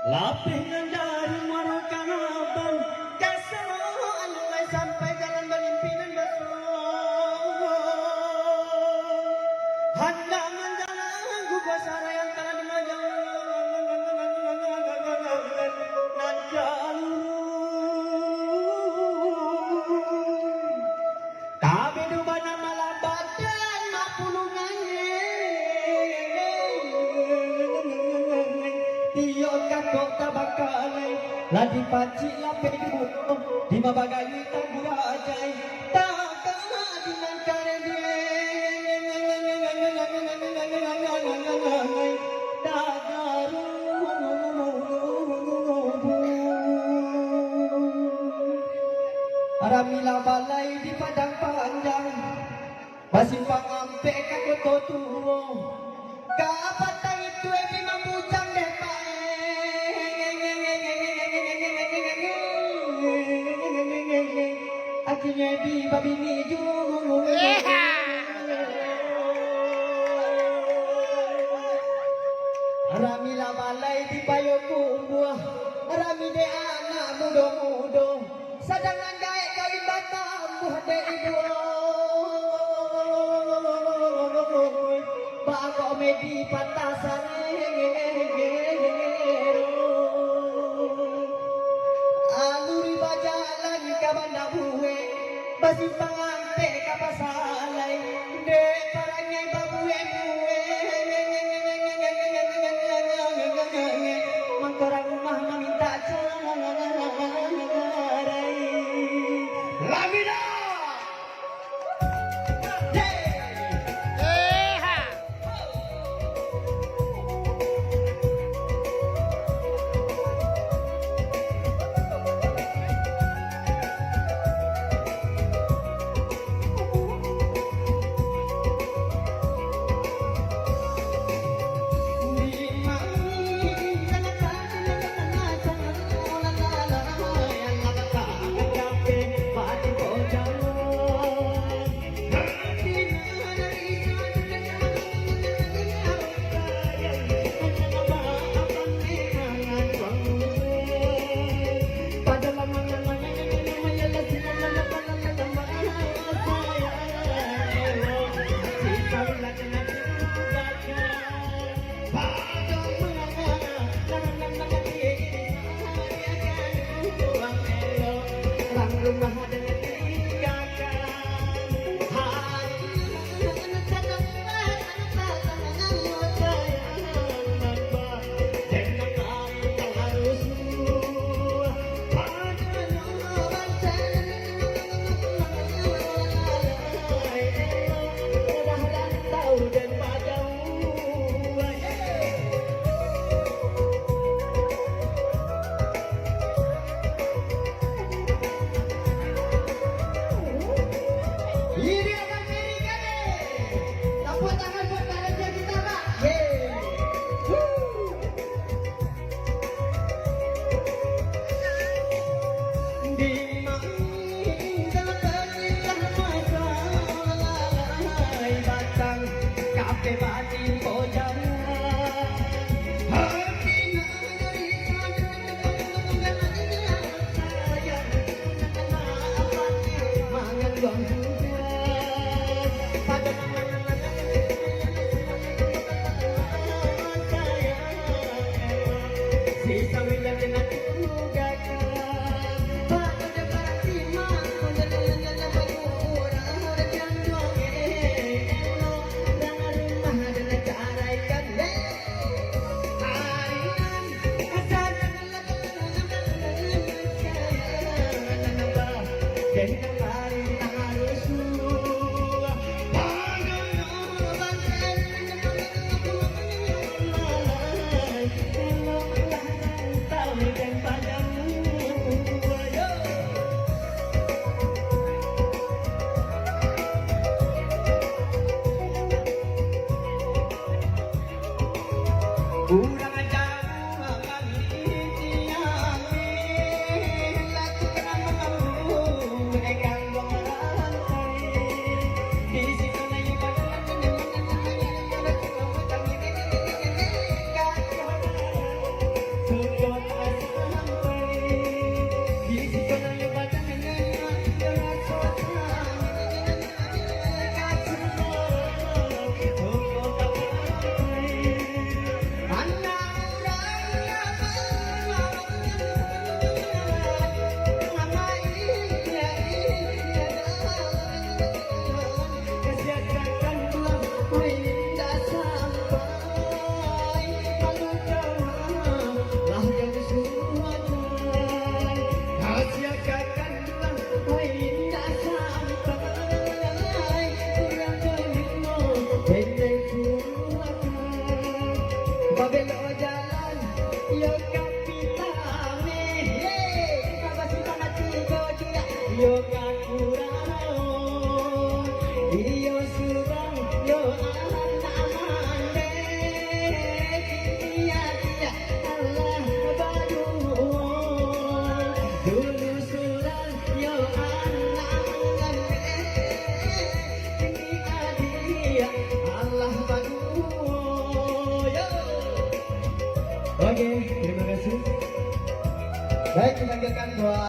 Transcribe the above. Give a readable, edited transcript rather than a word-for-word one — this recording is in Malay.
Lapihnya dari Marokan abang keseruan mulai sampai jalan Balimpinan Basro. Hendak menjalan gua sara yang telah dimajang nan jalur. Kami dubana malabadan mapulungannya. Tiyo kakok tabakalay lagi panci lape buto di mabagayu tabura ajay takadinan karende dagaru aramila balay di padang panjang masih pangampe kakoto tuwo kapatang itu ebi mambujang depa akhirnya di babi niju ramila balai di payo kumbuah rami de anak mudo-mudo sadangan gaek kawin batam buah de ibu bago medi pantasan aluri bajalan kabanda buhe basi pangante kapasalay de parangay babuhe buhe mangkorang rumah meminta caray lamina Urang jauh kami tiang laku kenang mengamu mereka Yo kapitame, kita masih tanah tiga dia. Yo kakurano, yo surang, yo anak mande. Dia dia Allah bayu, dulu surang yo anak mande. Dia Allah bayu. Oke, terima kasih. Baik, kita lanjutkan doa.